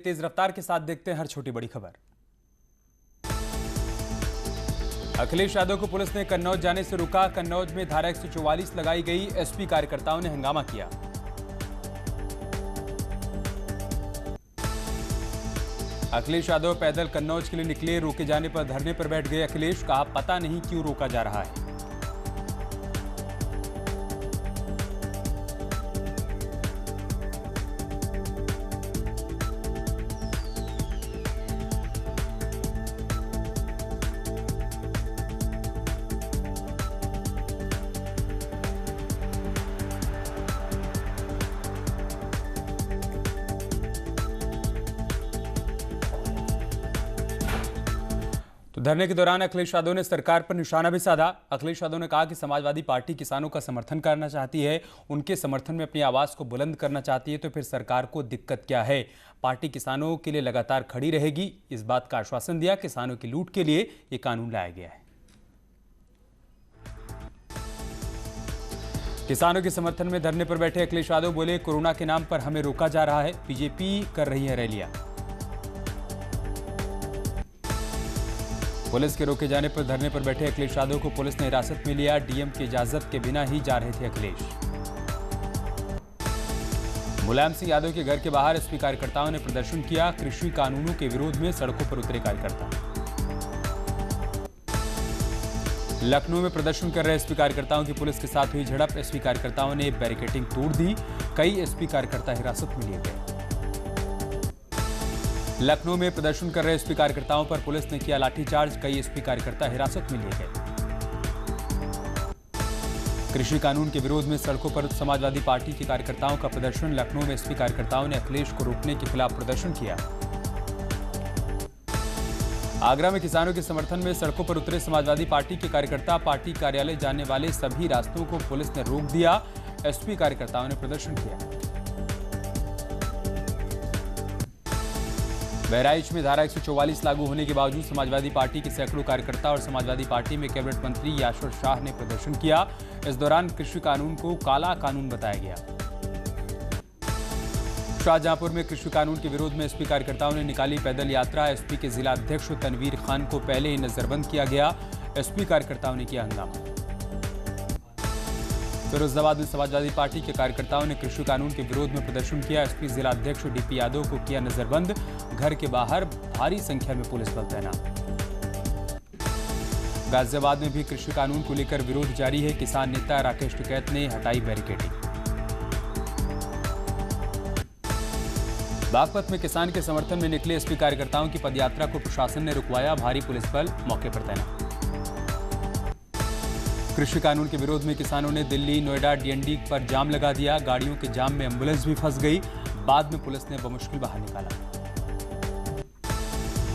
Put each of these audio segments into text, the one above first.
तेज रफ्तार के साथ देखते हैं हर छोटी बड़ी खबर। अखिलेश यादव को पुलिस ने कन्नौज जाने से रोका। कन्नौज में धारा 144 लगाई गई। एसपी कार्यकर्ताओं ने हंगामा किया। अखिलेश यादव पैदल कन्नौज के लिए निकले। रोके जाने पर धरने पर बैठ गए अखिलेश। कहा पता नहीं क्यों रोका जा रहा है। तो धरने के दौरान अखिलेश यादव ने सरकार पर निशाना भी साधा। अखिलेश यादव ने कहा कि समाजवादी पार्टी किसानों का समर्थन करना चाहती है, उनके समर्थन में अपनी आवाज को बुलंद करना चाहती है, तो फिर सरकार को दिक्कत क्या है। पार्टी किसानों के लिए लगातार खड़ी रहेगी, इस बात का आश्वासन दिया। किसानों की लूट के लिए ये कानून लाया गया है। किसानों के समर्थन में धरने पर बैठे अखिलेश यादव बोले, कोरोना के नाम पर हमें रोका जा रहा है, बीजेपी कर रही है रैलियां। पुलिस के रोके जाने पर धरने पर बैठे अखिलेश यादव को पुलिस ने हिरासत में लिया। डीएम की इजाजत के बिना ही जा रहे थे अखिलेश। मुलायम सिंह यादव के घर के बाहर एसपी कार्यकर्ताओं ने प्रदर्शन किया। कृषि कानूनों के विरोध में सड़कों पर उतरे कार्यकर्ता। लखनऊ में प्रदर्शन कर रहे एसपी कार्यकर्ताओं की पुलिस के साथ हुई झड़प। एसपी कार्यकर्ताओं ने बैरिकेडिंग तोड़ दी। कई एसपी कार्यकर्ता हिरासत में लिए गए। लखनऊ में प्रदर्शन कर रहे एसपी कार्यकर्ताओं पर पुलिस ने किया लाठीचार्ज। कई एसपी कार्यकर्ता हिरासत में लिए गए। कृषि कानून के विरोध में सड़कों पर समाजवादी पार्टी के कार्यकर्ताओं का प्रदर्शन। लखनऊ में एसपी कार्यकर्ताओं ने अखिलेश को रोकने के खिलाफ प्रदर्शन किया। आगरा में किसानों के समर्थन में सड़कों पर उतरे समाजवादी पार्टी के कार्यकर्ता। पार्टी कार्यालय जाने वाले सभी रास्तों को पुलिस ने रोक दिया। एसपी कार्यकर्ताओं ने प्रदर्शन किया। बहराइच में धारा 144 लागू होने के बावजूद समाजवादी पार्टी के सैकड़ों कार्यकर्ता और समाजवादी पार्टी में कैबिनेट मंत्री याशर शाह ने प्रदर्शन किया। इस दौरान कृषि कानून को काला कानून बताया गया। शाहजहांपुर में कृषि कानून के विरोध में एसपी कार्यकर्ताओं ने निकाली पैदल यात्रा। एसपी के जिला अध्यक्ष तनवीर खान को पहले ही नजरबंद किया गया। एसपी कार्यकर्ताओं ने किया हंगामा। फिरोजाबाद में समाजवादी पार्टी के कार्यकर्ताओं ने कृषि कानून के विरोध में प्रदर्शन किया। एसपी जिला अध्यक्ष डीपी यादव को किया नजरबंद। घर के बाहर भारी संख्या में पुलिस बल तैनात। गाजियाबाद में भी कृषि कानून को लेकर विरोध जारी है। किसान नेता राकेश टिकैत ने हटाई बैरिकेडिंग। बागपत में किसान के समर्थन में निकले एसपी कार्यकर्ताओं की पदयात्रा को प्रशासन ने रुकवाया। भारी पुलिस बल मौके पर तैनात। कृषि कानून के विरोध में किसानों ने दिल्ली, नोएडा, डीएनडी पर जाम लगा दिया। गाड़ियों के जाम में एम्बुलेंस भी फंस गई। बाद में पुलिस ने बमुश्किल बाहर निकाला।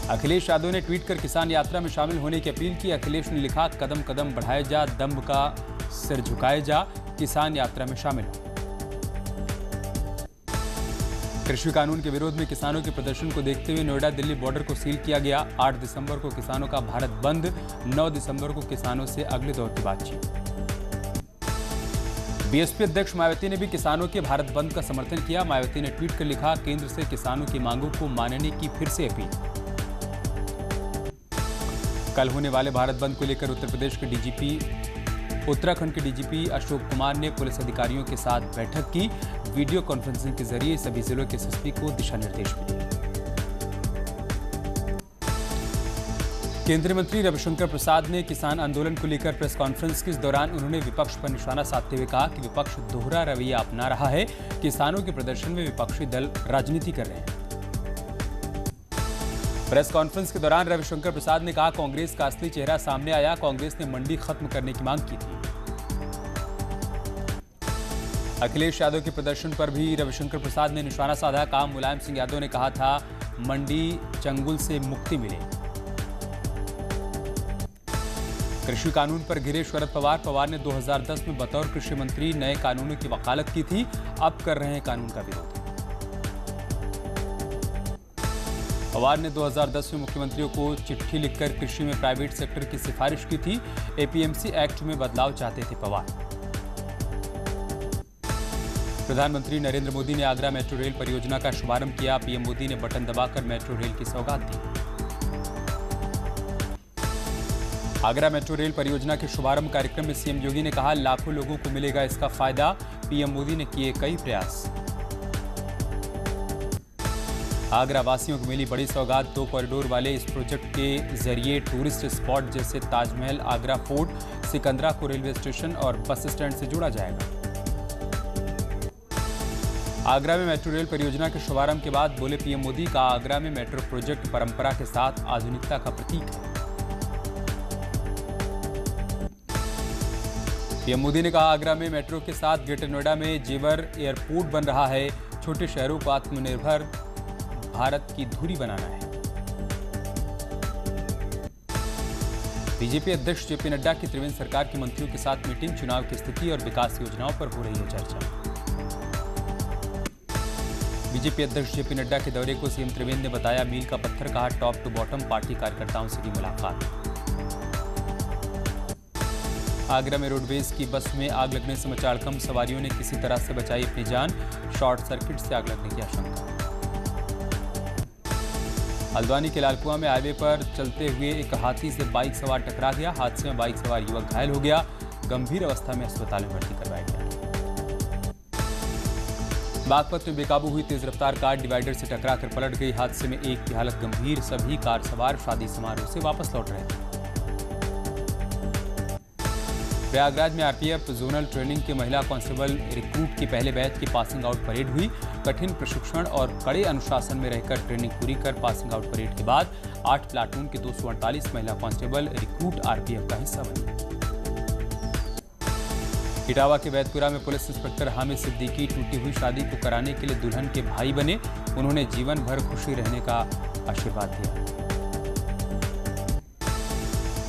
अखिलेश यादव ने ट्वीट कर किसान यात्रा में शामिल होने की अपील की। अखिलेश ने लिखा, कदम कदम बढ़ाए जा, दम्भ का सिर झुकाए जा, किसान यात्रा में शामिल हो। कृषि कानून के विरोध में किसानों के प्रदर्शन को देखते हुए नोएडा दिल्ली बॉर्डर को सील किया गया। 8 दिसंबर को किसानों का भारत बंद। 9 दिसंबर को किसानों से अगले दौर की बातचीत। बीएसपी अध्यक्ष मायावती ने भी किसानों के भारत बंद का समर्थन किया। मायावती ने ट्वीट कर लिखा, केंद्र से किसानों की मांगों को मानने की फिर से अपील। कल होने वाले भारत बंद को लेकर उत्तराखंड के डीजीपी अशोक कुमार ने पुलिस अधिकारियों के साथ बैठक की। वीडियो कॉन्फ्रेंसिंग के जरिए सभी जिलों के एसएसपी को दिशा निर्देश दिए। केंद्रीय मंत्री रविशंकर प्रसाद ने किसान आंदोलन को लेकर प्रेस कॉन्फ्रेंस की। इस दौरान उन्होंने विपक्ष पर निशाना साधते हुए कहा कि विपक्ष दोहरा रवैया अपना रहा है। किसानों के प्रदर्शन में विपक्षी दल राजनीति कर रहे हैं। प्रेस कॉन्फ्रेंस के दौरान रविशंकर प्रसाद ने कहा, कांग्रेस का असली चेहरा सामने आया। कांग्रेस ने मंडी खत्म करने की मांग की थी। अखिलेश यादव के प्रदर्शन पर भी रविशंकर प्रसाद ने निशाना साधा। कहा, मुलायम सिंह यादव ने कहा था मंडी चंगुल से मुक्ति मिले। कृषि कानून पर घिरे शरद पवार ने 2010 में बतौर कृषि मंत्री नए कानूनों की वकालत की थी। अब कर रहे हैं कानून का विरोध। पवार ने 2010 में मुख्यमंत्रियों को चिट्ठी लिखकर कृषि में प्राइवेट सेक्टर की सिफारिश की थी। एपीएमसी एक्ट में बदलाव चाहते थे पवार। प्रधानमंत्री नरेंद्र मोदी ने आगरा मेट्रो रेल परियोजना का शुभारंभ किया। पीएम मोदी ने बटन दबाकर मेट्रो रेल की सौगात दी। आगरा मेट्रो रेल परियोजना के शुभारंभ कार्यक्रम में सीएम योगी ने कहा, लाखों लोगों को मिलेगा इसका फायदा। पीएम मोदी ने किए कई प्रयास। आगरा वासियों को मिली बड़ी सौगात। 2 कॉरिडोर वाले इस प्रोजेक्ट के जरिए टूरिस्ट स्पॉट जैसे ताजमहल, आगरा फोर्ट, सिकंदरा को रेलवे स्टेशन और बस स्टैंड से जोड़ा जाएगा। आगरा में मेट्रो रेल परियोजना के शुभारंभ के बाद बोले पीएम मोदी का, आगरा में मेट्रो प्रोजेक्ट परंपरा के साथ आधुनिकता का प्रतीक है। पीएम मोदी ने कहा, आगरा में मेट्रो के साथ ग्रेटर नोएडा में जेवर एयरपोर्ट बन रहा है। छोटे शहरों को आत्मनिर्भर भारत की धुरी बनाना है। बीजेपी अध्यक्ष जेपी नड्डा की त्रिवेंद्र सरकार के मंत्रियों के साथ मीटिंग। चुनाव की स्थिति और विकास योजनाओं पर हो रही है चर्चा। बीजेपी अध्यक्ष जेपी नड्डा के दौरे को सीएम त्रिवेंद्र ने बताया मील का पत्थर। कहा, टॉप टू बॉटम पार्टी कार्यकर्ताओं से की मुलाकात। आगरा में रोडवेज की बस में आग लगने से मचा हड़कंप। सवारियों ने किसी तरह से बचाई अपनी जान। शॉर्ट सर्किट से आग लगने की आशंका। हल्द्वानी के लालकुआं में हाईवे पर चलते हुए एक हाथी से बाइक सवार टकरा गया। हादसे में बाइक सवार युवक घायल हो गया। गंभीर अवस्था में अस्पताल में भर्ती करवाया गया। बागपत में बेकाबू हुई तेज रफ्तार कार डिवाइडर से टकराकर पलट गई। हादसे में एक की हालत गंभीर। सभी कार सवार शादी समारोह से वापस लौट रहे थे। प्रयागराज में आरपीएफ जोनल ट्रेनिंग के महिला कांस्टेबल रिक्रूट की पहले बैच की पासिंग आउट परेड हुई। कठिन प्रशिक्षण और कड़े अनुशासन में रहकर ट्रेनिंग पूरी कर पासिंग आउट परेड के बाद 8 प्लाटून के 248 महिला कांस्टेबल रिक्रूट आरपीएफ का हिस्सा बने। इटावा के वैदपुरा में पुलिस इंस्पेक्टर हामिद सिद्दीकी टूटी हुई शादी को कराने के लिए दुल्हन के भाई बने। उन्होंने जीवन भर खुशी रहने का आशीर्वाद दिया।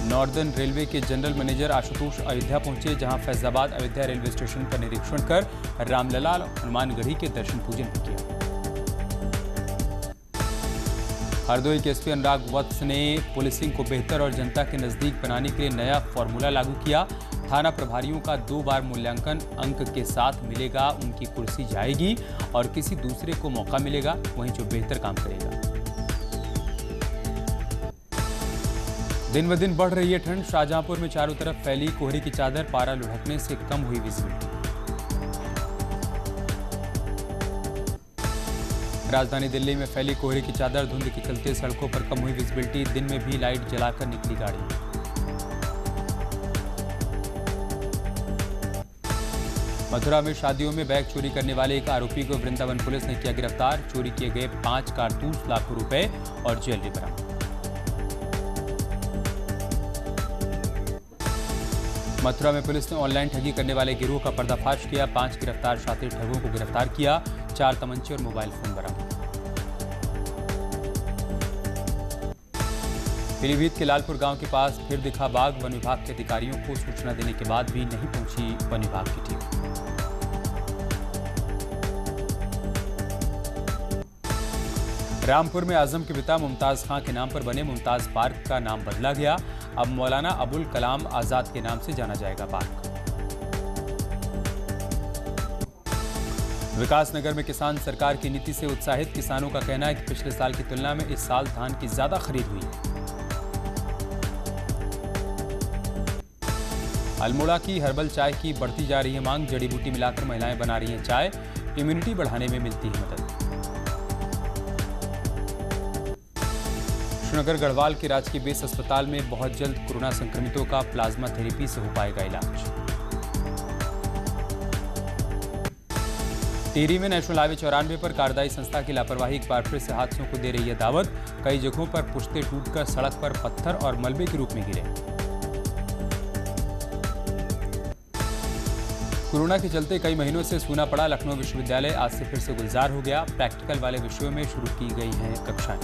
नॉर्दर्न रेलवे के जनरल मैनेजर आशुतोष अयोध्या पहुंचे, जहां फैजाबाद अयोध्या रेलवे स्टेशन पर निरीक्षण कर रामलला हनुमानगढ़ी के दर्शन पूजन किया। हरदोई के एसपी अनुराग वत्स ने पुलिसिंग को बेहतर और जनता के नजदीक बनाने के लिए नया फॉर्मूला लागू किया। थाना प्रभारियों का 2 बार मूल्यांकन अंक के साथ मिलेगा, उनकी कुर्सी जाएगी और किसी दूसरे को मौका मिलेगा, वहीं जो बेहतर काम करेगा। दिन ब दिन बढ़ रही है ठंड। शाहजहांपुर में चारों तरफ फैली कोहरे की चादर। पारा लुढ़कने से कम हुई विजिबिलिटी। राजधानी दिल्ली में फैली कोहरे की चादर। धुंध के चलते सड़कों पर कम हुई विजिबिलिटी। दिन में भी लाइट जलाकर निकली गाड़ी। मथुरा में शादियों में बैग चोरी करने वाले एक आरोपी को वृंदावन पुलिस ने किया गिरफ्तार। चोरी किए गए 5 कारतूस, लाखों रुपए और ज्वेलरी बरामद। मथुरा में पुलिस ने ऑनलाइन ठगी करने वाले गिरोह का पर्दाफाश किया। 5 गिरफ्तार शातिर ठगों को गिरफ्तार किया। 4 तमंचे और मोबाइल फोन बरामद। पीलीभीत के लालपुर गांव के पास फिर दिखा बाघ। वन विभाग के अधिकारियों को सूचना देने के बाद भी नहीं पहुंची वन विभाग की टीम। रामपुर में आजम के पिता मुमताज खां के नाम पर बने मुमताज पार्क का नाम बदला गया। अब मौलाना अबुल कलाम आजाद के नाम से जाना जाएगा पार्क। विकासनगर में किसान सरकार की नीति से उत्साहित। किसानों का कहना है कि पिछले साल की तुलना में इस साल धान की ज्यादा खरीद हुई है। अल्मोड़ा की हर्बल चाय की बढ़ती जा रही है मांग। जड़ी बूटी मिलाकर महिलाएं बना रही हैं चाय। इम्यूनिटी बढ़ाने में मिलती है मदद। श्रीनगर गढ़वाल के राजकीय बेस अस्पताल में बहुत जल्द कोरोना संक्रमितों का प्लाज्मा थेरेपी से हो पाएगा इलाज। टिहरी में नेशनल हाईवे 94 पर कार्यदायी संस्था की लापरवाही एक बार फिर से हादसों को दे रही है दावत। कई जगहों पर पुश्ते टूटकर सड़क पर पत्थर और मलबे के रूप में गिरे। कोरोना के चलते कई महीनों से सूना पड़ा लखनऊ विश्वविद्यालय आज से फिर से गुलजार हो गया। प्रैक्टिकल वाले विषयों में शुरू की गई हैं कक्षाएं।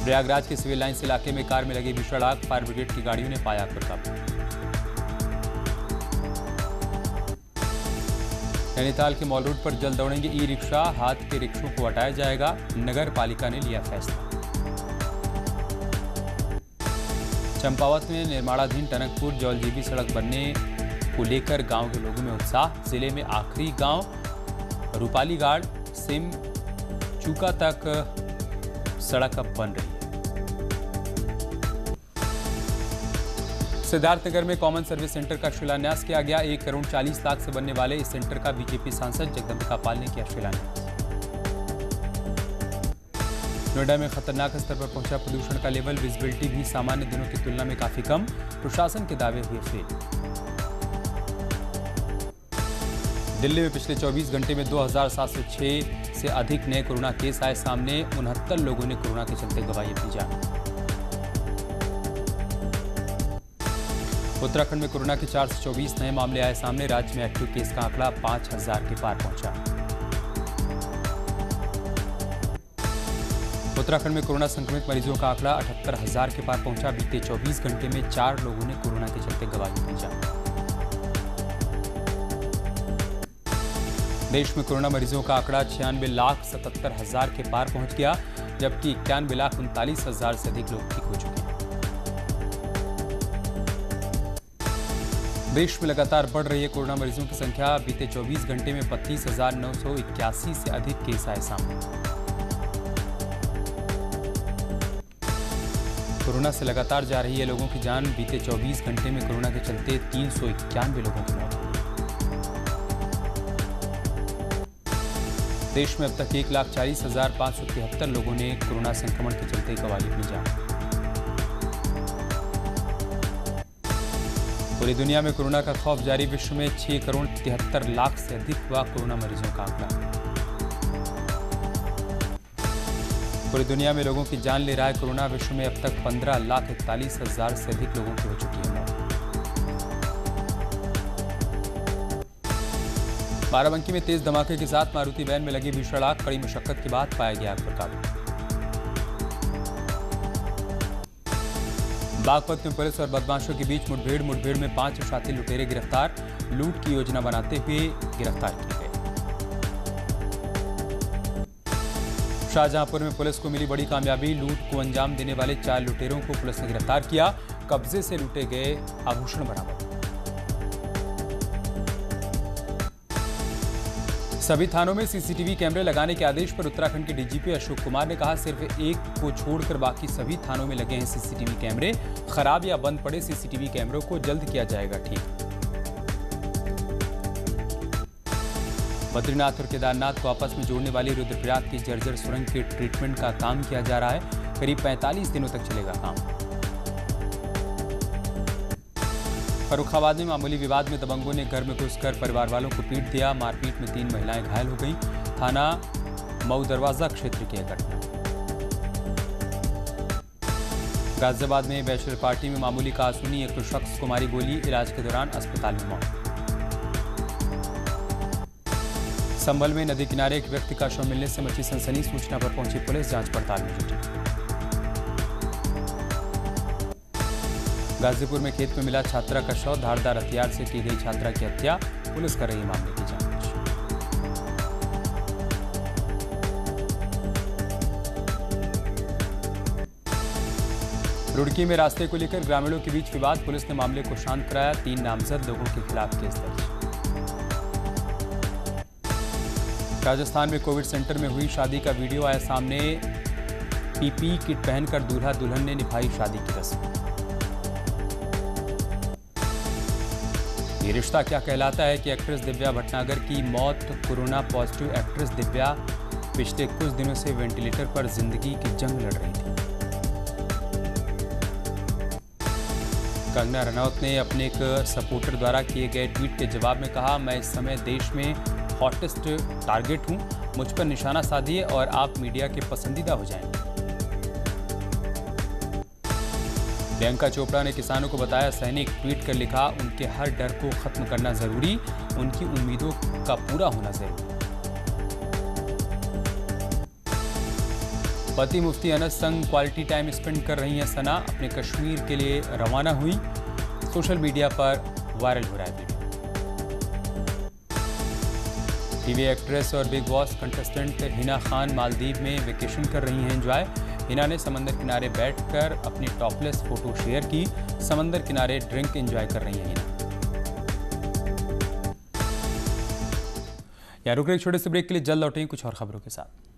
प्रयागराज के सिविल लाइंस इलाके में कार में लगी भीषण आग। फायर ब्रिगेड की गाड़ियों ने पाया पर काबू। नैनीताल के मॉल रोड पर जल्द दौड़ेंगे ई रिक्शा। हाथ के रिक्शों को हटाया जाएगा। नगर पालिका ने लिया फैसला। चंपावत में निर्माणाधीन टनकपुर जौलजीबी सड़क बनने को लेकर गांव के लोगों में उत्साह। जिले में आखिरी गांव रूपालीगाड़ सिम चूका तक सड़क अब बन रही है। सिद्धार्थनगर में कॉमन सर्विस सेंटर का शिलान्यास किया गया। 1 करोड़ 40 लाख से बनने वाले इस सेंटर का बीजेपी सांसद जगदम्बिका पाल ने किया शिलान्यास। नोएडा में खतरनाक स्तर पर पहुंचा प्रदूषण का लेवल। विजिबिलिटी भी सामान्य दिनों की तुलना में काफी कम। प्रशासन के दावे हुए फेल। दिल्ली में पिछले 24 घंटे में 2706 से अधिक नए कोरोना केस आए सामने। 69 लोगों ने कोरोना के चलते गंवाई अपनी जान। उत्तराखंड में कोरोना के 424 नए मामले आए सामने। राज्य में एक्टिव केस का आंकड़ा 5000 के पार पहुंचा। उत्तराखंड में कोरोना संक्रमित मरीजों का आंकड़ा 78,000 के पार पहुंचा। बीते 24 घंटे में 4 लोगों ने कोरोना के चलते गंवाई अपनी जान। देश में कोरोना मरीजों का आंकड़ा 96,77,000 के पार पहुंच गया, जबकि 91,39,000 से अधिक लोग ठीक हो चुके हैं। देश में लगातार बढ़ रही है कोरोना मरीजों की संख्या। बीते 24 घंटे में 32,981 से अधिक केस आए सामने। कोरोना से लगातार जा रही है लोगों की जान। बीते 24 घंटे में कोरोना के चलते 391 लोगों की मौत हुई। देश में अब तक 1,40,573 लोगों ने कोरोना संक्रमण के चलते गंवाई अपनी जान। पूरी दुनिया में कोरोना का खौफ जारी। विश्व में 6 करोड़ 73 लाख से अधिक हुआ कोरोना मरीजों का आंकड़ा। पूरी दुनिया में लोगों की जान ले रहा है कोरोना। विश्व में अब तक 15,41,000 से अधिक लोगों की हो चुकी है मौत। बाराबंकी में तेज धमाके के साथ मारुति वैन में लगी भीषण आग। कड़ी मशक्कत के बाद पाया गया आग पर काबू। बागपत में पुलिस और बदमाशों के बीच मुठभेड़ में 5 शातिर लुटेरे गिरफ्तार। लूट की योजना बनाते हुए गिरफ्तार किए गए। शाहजहांपुर में पुलिस को मिली बड़ी कामयाबी। लूट को अंजाम देने वाले 4 लुटेरों को पुलिस ने गिरफ्तार किया। कब्जे से लूटे गए आभूषण बरामद। सभी थानों में सीसीटीवी कैमरे लगाने के आदेश पर उत्तराखंड के डीजीपी अशोक कुमार ने कहा, सिर्फ एक को छोड़कर बाकी सभी थानों में लगे हैं सीसीटीवी कैमरे। खराब या बंद पड़े सीसीटीवी कैमरों को जल्द किया जाएगा ठीक। बद्रीनाथ और केदारनाथ को आपस में जोड़ने वाली रुद्रप्रयाग की जर्जर सुरंग के ट्रीटमेंट का काम किया जा रहा है। करीब 45 दिनों तक चलेगा काम। फर्रुखाबाद में मामूली विवाद में दबंगों ने घर में घुसकर परिवार वालों को पीट दिया। मारपीट में 3 महिलाएं घायल हो गईं। थाना मऊ दरवाजा क्षेत्र की घटना। गाजियाबाद में बैचलर पार्टी में मामूली कहासुनी। एक शख्स को मारी गोली। इलाज के दौरान अस्पताल में मौत। संभल में नदी किनारे एक व्यक्ति का शव मिलने से मची सनसनी। सूचना पर पहुंची पुलिस जांच पड़ताल में जुटी। गाजीपुर में खेत में मिला छात्रा का शव। धारदार हथियार से की गई छात्रा की हत्या। पुलिस कर रही है मामले की जांच। रुड़की में रास्ते को लेकर ग्रामीणों के बीच विवाद। पुलिस ने मामले को शांत कराया। 3 नामजद लोगों के खिलाफ केस दर्ज। राजस्थान में कोविड सेंटर में हुई शादी का वीडियो आया सामने। पीपीई किट पहनकर दूल्हा दुल्हन ने निभाई शादी की रस्म। ये रिश्ता क्या कहलाता है कि एक्ट्रेस दिव्या भटनागर की मौत। कोरोना पॉजिटिव एक्ट्रेस दिव्या पिछले कुछ दिनों से वेंटिलेटर पर जिंदगी की जंग लड़ रही थी। कंगना रनौत ने अपने एक सपोर्टर द्वारा किए गए ट्वीट के जवाब में कहा, मैं इस समय देश में हॉटेस्ट टारगेट हूं। मुझ पर निशाना साधिए और आप मीडिया के पसंदीदा हो जाएंगे। प्रियंका चोपड़ा ने किसानों को बताया सैनिक। ट्वीट कर लिखा, उनके हर डर को खत्म करना जरूरी, उनकी उम्मीदों का पूरा होना जरूरी। पति मुफ्ती अनस संग क्वालिटी टाइम स्पेंड कर रही हैं सना। अपने कश्मीर के लिए रवाना हुई। सोशल मीडिया पर वायरल हो रहा है वीडियो। टीवी एक्ट्रेस और big boss contestant Hina Khan Maldives में वेकेशन कर रही हैं एंजॉय। हिना ने समंदर किनारे बैठकर अपनी टॉपलेस फोटो शेयर की। समंदर किनारे ड्रिंक एंजॉय कर रही हैं हिना। यहाँ रुक रहे एक छोटे से ब्रेक के लिए, जल्द लौटेंगे कुछ और खबरों के साथ।